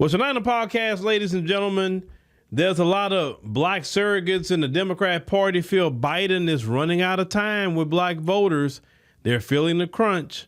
Well, tonight on the podcast, ladies and gentlemen, there's a lot of black surrogates in the Democrat Party feel Biden is running out of time with black voters. They're feeling the crunch.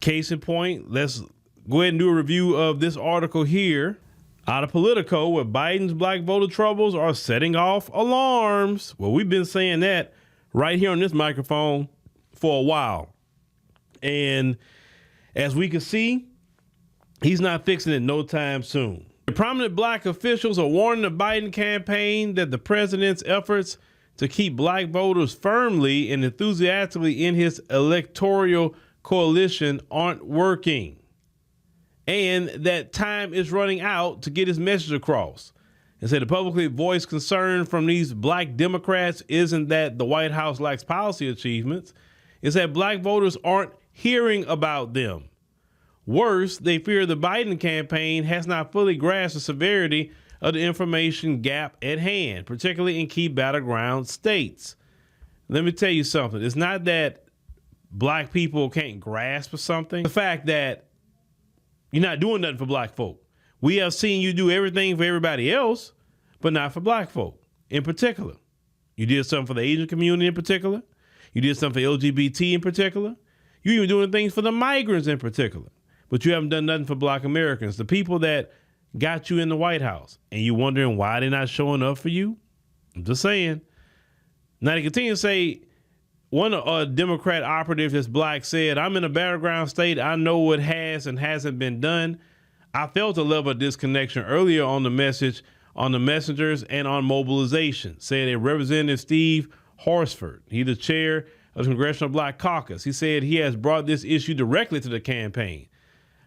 Case in point, let's go ahead and do a review of this article here out of Politico, where Biden's black voter troubles are setting off alarms. Well, we've been saying that right here on this microphone for a while. And as we can see, he's not fixing it no time soon. The prominent black officials are warning the Biden campaign that the president's efforts to keep black voters firmly and enthusiastically in his electoral coalition aren't working, and that time is running out to get his message across. And said the publicly voiced concern from these black Democrats isn't that the White House lacks policy achievements, it's that black voters aren't hearing about them. Worse, they fear the Biden campaign has not fully grasped the severity of the information gap at hand, particularly in key battleground states. Let me tell you something. It's not that black people can't grasp something. The fact that you're not doing nothing for black folk. We have seen you do everything for everybody else, but not for black folk in particular. You did something for the Asian community in particular. You did something for LGBT in particular. You're even doing things for the migrants in particular. But you haven't done nothing for black Americans, the people that got you in the White House, and you're wondering why they're not showing up for you. I'm just saying. Now, they continue to say, one Democrat operative that's black said, I'm in a battleground state. I know what has and hasn't been done. I felt a level of disconnection earlier on the message, on the messengers and on mobilization, said a Representative Steve Horsford. He's the chair of the Congressional Black Caucus. He said he has brought this issue directly to the campaign.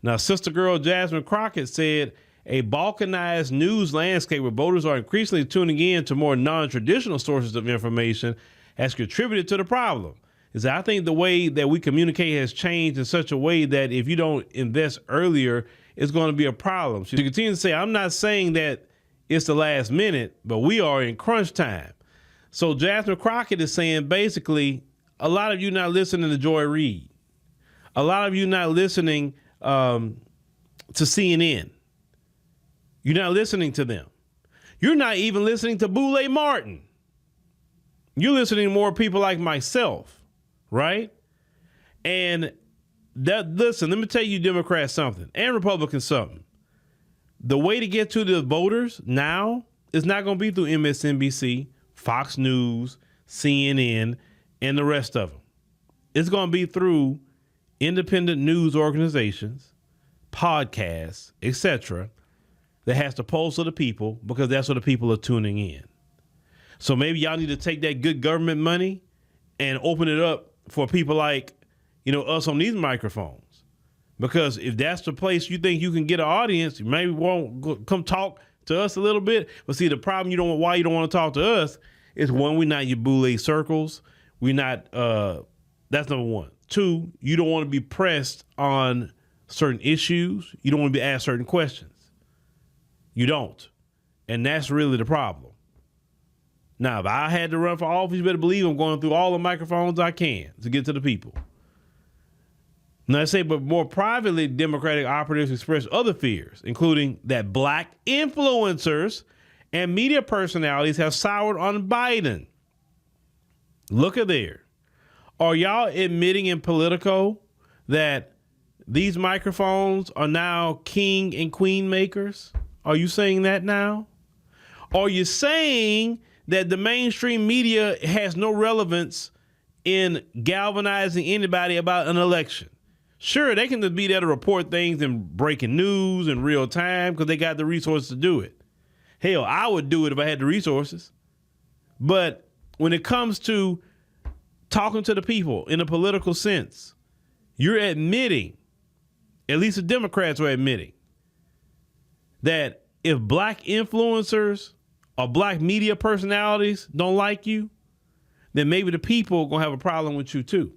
Now, sister girl Jasmine Crockett said a balkanized news landscape where voters are increasingly tuning in to more non-traditional sources of information has contributed to the problem. Is that I think the way that we communicate has changed in such a way that if you don't invest earlier, it's going to be a problem. She continues to say, I'm not saying that it's the last minute, but we are in crunch time. So Jasmine Crockett is saying basically, a lot of you not listening to Joy Reid. A lot of you not listening to CNN. You're not listening to them. You're not even listening to Boule Martin. You're listening to more people like myself, right? And listen, let me tell you Democrats something and Republicans something. The way to get to the voters now is not going to be through MSNBC, Fox News, CNN, and the rest of them. It's going to be through independent news organizations, podcasts, etc., that has the pulse of the people, because that's what the people are tuning in. So maybe y'all need to take that good government money and open it up for people like, us on these microphones. Because if that's the place you think you can get an audience, you maybe won't come talk to us a little bit. But see, the problem why you don't want to talk to us is, one, we're not your boule circles. We're not, that's number one. Two, you don't want to be pressed on certain issues. You don't want to be asked certain questions. You don't. And that's really the problem. Now, if I had to run for office, you better believe I'm going through all the microphones I can to get to the people. Now, I say, but more privately, Democratic operatives express other fears, including that black influencers and media personalities have soured on Biden. Look at there. Are y'all admitting in Politico that these microphones are now king and queen makers? Are you saying that now? Are you saying that the mainstream media has no relevance in galvanizing anybody about an election? Sure, they can just be there to report things and breaking news in real time because they got the resources to do it. Hell, I would do it if I had the resources. But when it comes to talking to the people in a political sense, you're admitting, at least the Democrats are admitting, that if black influencers or black media personalities don't like you, then maybe the people are going to have a problem with you too.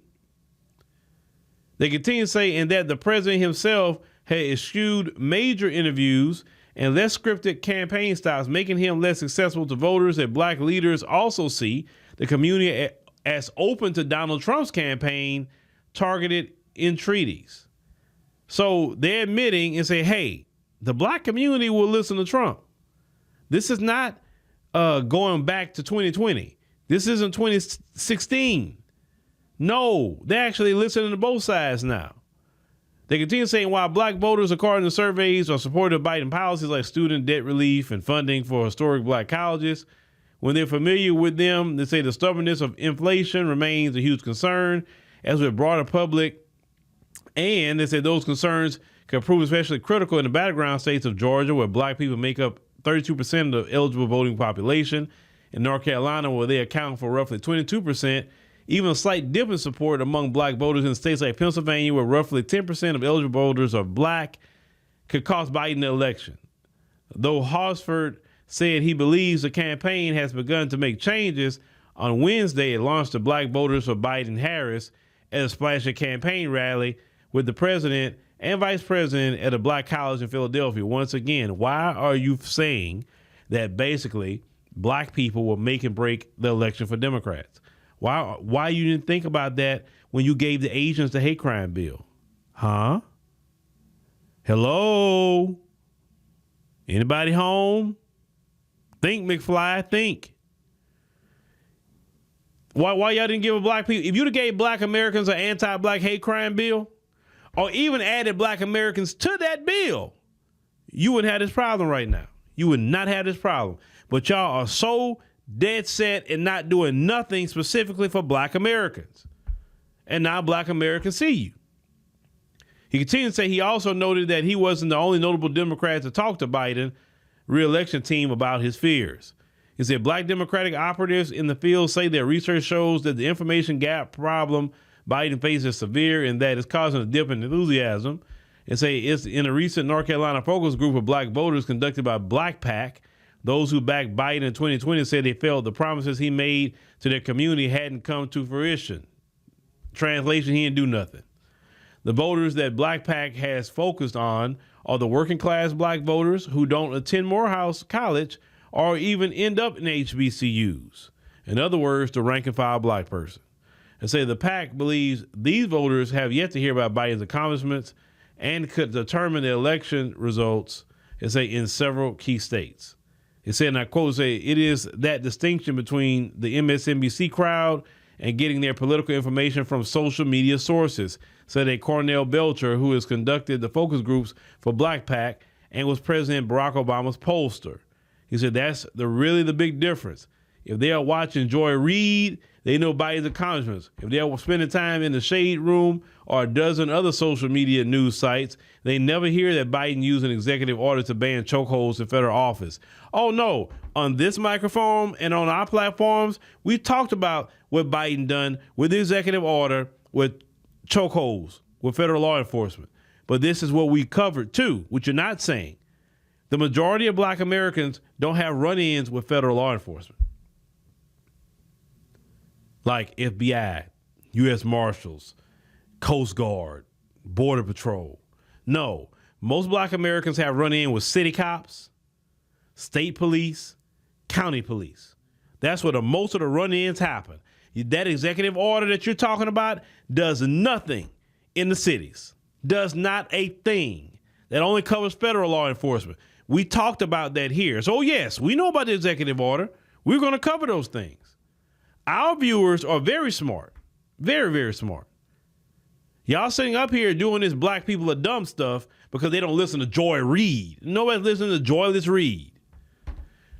They continue to say, and that the president himself had eschewed major interviews and less scripted campaign styles, making him less accessible to voters. That black leaders also see the community as open to Donald Trump's campaign targeted entreaties. So they're admitting and say, hey, the black community will listen to Trump. This is not going back to 2020. This isn't 2016. No, they're actually listening to both sides now. They continue saying while black voters, according to surveys, are supportive of Biden policies like student debt relief and funding for historic black colleges, when they're familiar with them, they say the stubbornness of inflation remains a huge concern, as with broader public. And they say those concerns can prove especially critical in the battleground states of Georgia, where black people make up 32% of the eligible voting population, in North Carolina, where they account for roughly 22%, even a slight dip in support among black voters in states like Pennsylvania, where roughly 10% of eligible voters are black, could cost Biden the election. Though Horsford said he believes the campaign has begun to make changes, on Wednesday it launched the Black Voters for Biden-Harris at a splashy campaign rally with the president and vice president at a black college in Philadelphia. Once again, why are you saying that basically black people will make and break the election for Democrats? Why you didn't think about that when you gave the Asians the hate crime bill? Huh? Hello? Anybody home? Think, McFly, think. Why y'all didn't give a black people? If you'd have gave black Americans an anti-black hate crime bill, or even added black Americans to that bill, you wouldn't have this problem right now. You would not have this problem. But y'all are so dead set in not doing nothing specifically for black Americans. And now black Americans see you. He continued to say he also noted that he wasn't the only notable Democrat to talk to Biden re-election team about his fears. He said black Democratic operatives in the field say their research shows that the information gap problem Biden faces is severe and that it's causing a dip in enthusiasm. And say it's in a recent North Carolina focus group of black voters conducted by Black PAC. Those who backed Biden in 2020 said they felt the promises he made to their community hadn't come to fruition. Translation, he didn't do nothing. The voters that Black PAC has focused on are the working class black voters who don't attend Morehouse College or even end up in HBCUs. In other words, the rank and file black person. And say the PAC believes these voters have yet to hear about Biden's accomplishments and could determine the election results, and say in several key states. It said, and I quote, say, it is that distinction between the MSNBC crowd and getting their political information from social media sources, said a Cornell Belcher who has conducted the focus groups for Black PAC and was President Barack Obama's pollster. He said that's really the big difference. If they are watching Joy Reid, they know Biden's accomplishments. If they are spending time in the Shade Room or a dozen other social media news sites, they never hear that Biden used an executive order to ban chokeholds in federal office. Oh no, on this microphone and on our platforms, we talked about what Biden done with the executive order with chokeholds with federal law enforcement. But this is what we covered too, which you're not saying. The majority of black Americans don't have run-ins with federal law enforcement. Like FBI, U.S. Marshals, Coast Guard, Border Patrol. No, most black Americans have run-in with city cops, state police, county police. That's where most of the run-ins happen. That executive order that you're talking about does nothing in the cities. Does not a thing. That only covers federal law enforcement. We talked about that here. So yes, we know about the executive order. We're going to cover those things. Our viewers are very smart. Very, very smart. Y'all sitting up here doing this black people are dumb stuff because they don't listen to Joy Reid. Nobody's listening to Joyless Reid.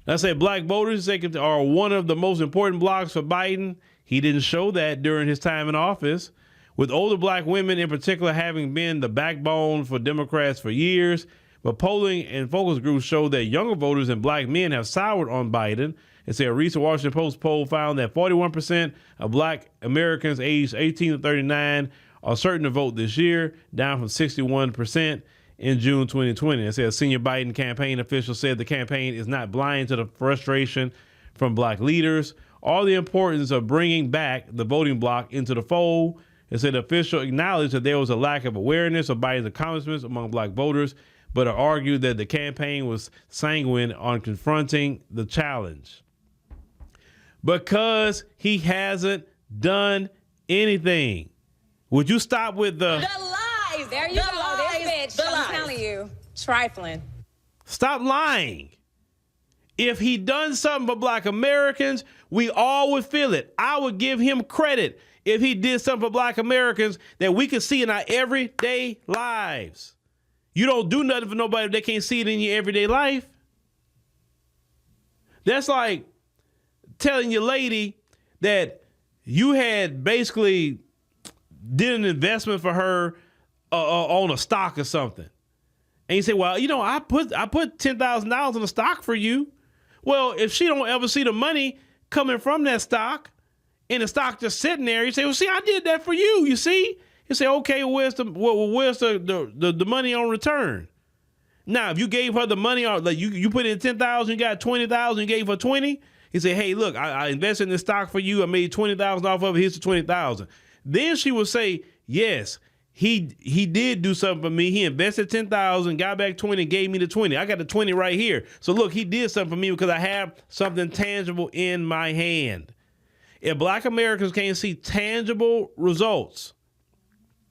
I say black voters are one of the most important blocks for Biden. He didn't show that during his time in office, with older black women in particular having been the backbone for Democrats for years. But polling and focus groups show that younger voters and black men have soured on Biden. And say a recent Washington Post poll found that 41% of black Americans aged 18 to 39 are certain to vote this year, down from 61% in June 2020. It said a senior Biden campaign official said the campaign is not blind to the frustration from black leaders or the importance of bringing back the voting bloc into the fold. It said the official acknowledged that there was a lack of awareness of Biden's accomplishments among black voters, but argued that the campaign was sanguine on confronting the challenge. Because he hasn't done anything. Would you stop with the lies? There you go. Lies. This bitch, The I'm lies. telling you. trifling. Stop lying. If he done something for black Americans, we all would feel it. I would give him credit if he did something for black Americans that we could see in our everyday lives. You don't do nothing for nobody if they can't see it in your everyday life. That's like telling your lady that you had basically did an investment for her on a stock or something. And you say, well, you know, I put $10,000 in the stock for you. Well, if she don't ever see the money coming from that stock and the stock just sitting there, you say, well, see, I did that for you. You see? You say, okay, where's the money on return? Now, if you gave her the money, or like you put in 10,000, you got 20,000, you gave her 20. You say, hey, look, I invested in this stock for you. I made 20,000 off of it. Here's the 20,000. Then she will say, yes, he did do something for me. He invested 10,000, got back 20, gave me the 20. I got the 20 right here. So look, he did something for me because I have something tangible in my hand. If black Americans can't see tangible results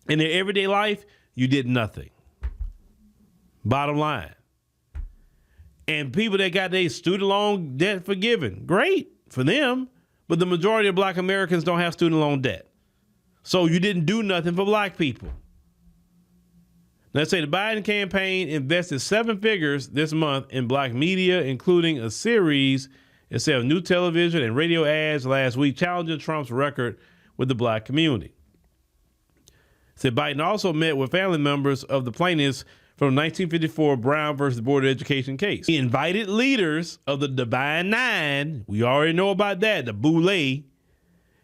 in their everyday life, you did nothing. Bottom line. And people that got their student loan debt forgiven, great for them. But the majority of black Americans don't have student loan debt. So you didn't do nothing for black people. Let's say the Biden campaign invested 7 figures this month in black media, including a series of new television and radio ads last week challenging Trump's record with the black community. Said Biden also met with family members of the plaintiffs from the 1954 Brown versus Board of Education case. He invited leaders of the Divine Nine. We already know about that, the Boule.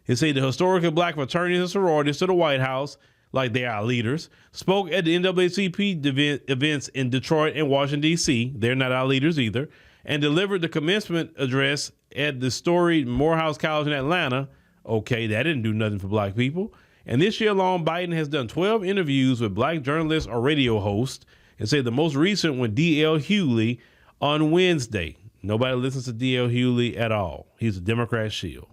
He said the historical black fraternities and sororities to the White House, like they are leaders, spoke at the NAACP events in Detroit and Washington, D.C. They're not our leaders either. And delivered the commencement address at the storied Morehouse College in Atlanta. Okay, that didn't do nothing for black people. And this year alone, Biden has done 12 interviews with black journalists or radio hosts, and say the most recent with D.L. Hughley on Wednesday. Nobody listens to D.L. Hughley at all. He's a Democrat shield.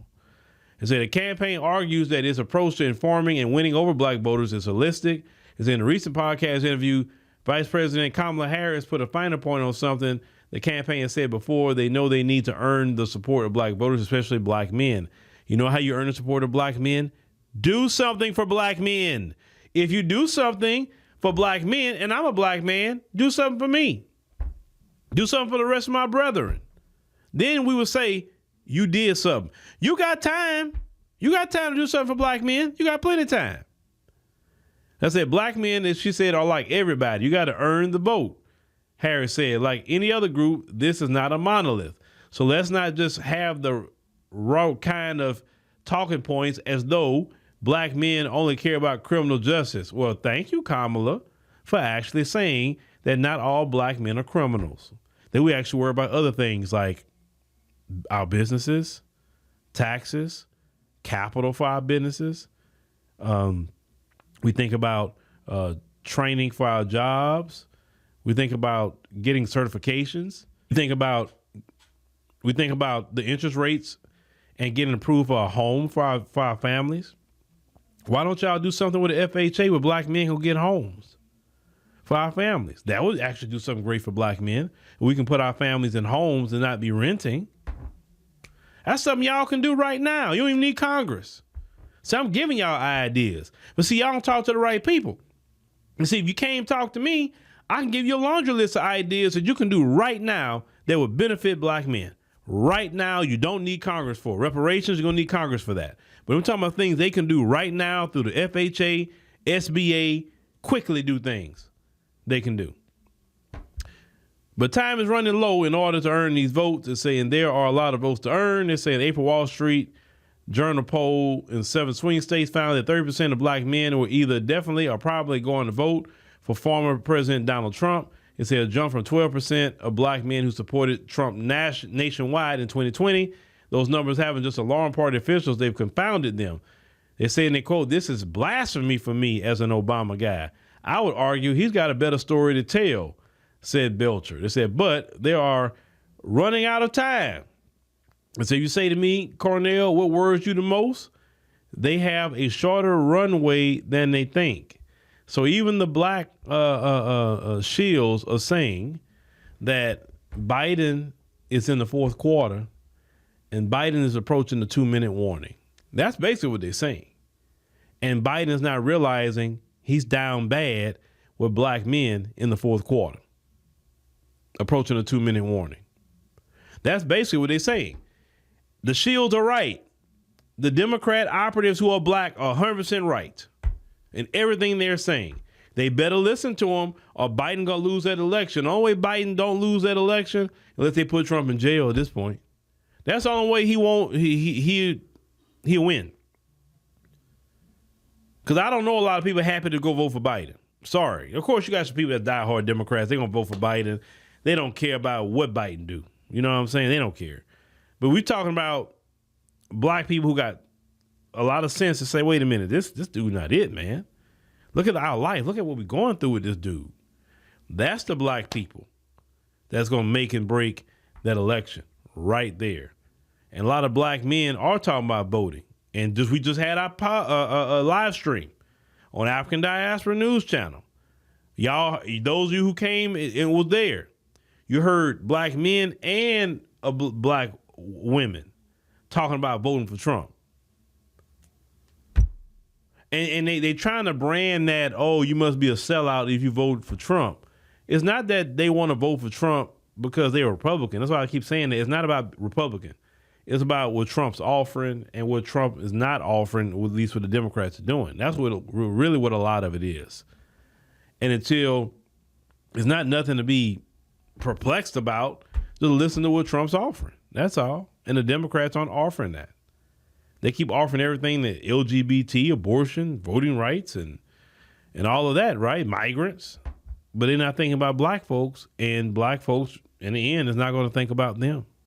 And say the campaign argues that its approach to informing and winning over black voters is holistic. As in a recent podcast interview, Vice President Kamala Harris put a finer point on something the campaign has said before. They know they need to earn the support of black voters, especially black men. You know how you earn the support of black men? Do something for black men. If you do something for black men, and I'm a black man, do something for me. Do something for the rest of my brethren. Then we would say, you did something. You got time. You got time to do something for black men. You got plenty of time. I said, black men, as she said, are like everybody. You got to earn the vote. Harris said, like any other group, this is not a monolith. So let's not just have the raw kind of talking points as though black men only care about criminal justice. Well, thank you, Kamala, for actually saying that not all black men are criminals. That we actually worry about other things like our businesses, taxes, capital for our businesses. We think about training for our jobs. We think about getting certifications. We think about the interest rates and getting approved for a home for our families. Why don't y'all do something with the FHA with black men who get homes for our families? That would actually do something great for black men. We can put our families in homes and not be renting. That's something y'all can do right now. You don't even need Congress. So I'm giving y'all ideas. But see, y'all don't talk to the right people. And see, if you can't talk to me, I can give you a laundry list of ideas that you can do right now that would benefit black men. Right now, you don't need Congress for. Reparations, you're going to need Congress for that. But we're talking about things they can do right now through the FHA, SBA, quickly do things they can do. But time is running low in order to earn these votes. They're saying there are a lot of votes to earn. They're saying April Wall Street Journal poll in 7 swing states found that 30% of black men were either definitely or probably going to vote for former President Donald Trump. It said a jump from 12% of black men who supported Trump nationwide in 2020. Those numbers haven't just alarmed party officials, they've confounded them. They say, and they quote, "This is blasphemy for me as an Obama guy. I would argue he's got a better story to tell," said Belcher. They said, but they are running out of time. And so you say to me, Cornell, what worries you the most? They have a shorter runway than they think. So even the black shields are saying that Biden is in the fourth quarter and Biden is approaching the 2-minute warning. That's basically what they're saying. And Biden is not realizing he's down bad with black men in the fourth quarter, approaching a 2-minute warning. That's basically what they're saying. The shields are right. The Democrat operatives who are black are 100% right in everything they're saying. They better listen to them or Biden gonna lose that election. The only way Biden don't lose that election unless they put Trump in jail at this point. That's the only way he'll win. Because I don't know a lot of people happy to go vote for Biden. Sorry. Of course, you got some people that die hard Democrats. They're going to vote for Biden. They don't care about what Biden do. You know what I'm saying? They don't care. But we're talking about black people who got a lot of sense to say, wait a minute, this dude not it, man. Look at our life. Look at what we're going through with this dude. That's the black people that's going to make and break that election right there. And a lot of black men are talking about voting. And we just had our live stream on African Diaspora News Channel. Y'all, those of you who came and was there, you heard black men and black women talking about voting for Trump. And they trying to brand that, oh, you must be a sellout if you vote for Trump. It's not that they want to vote for Trump because they're Republican. That's why I keep saying that. It's not about Republican. It's about what Trump's offering and what Trump is not offering, at least what the Democrats are doing. That's really what a lot of it is. And until it's not nothing to be perplexed about, just listen to what Trump's offering. That's all. And the Democrats aren't offering that. They keep offering everything that LGBT, abortion, voting rights, and all of that, right? Migrants. But they're not thinking about black folks, and black folks, in the end, is not going to think about them.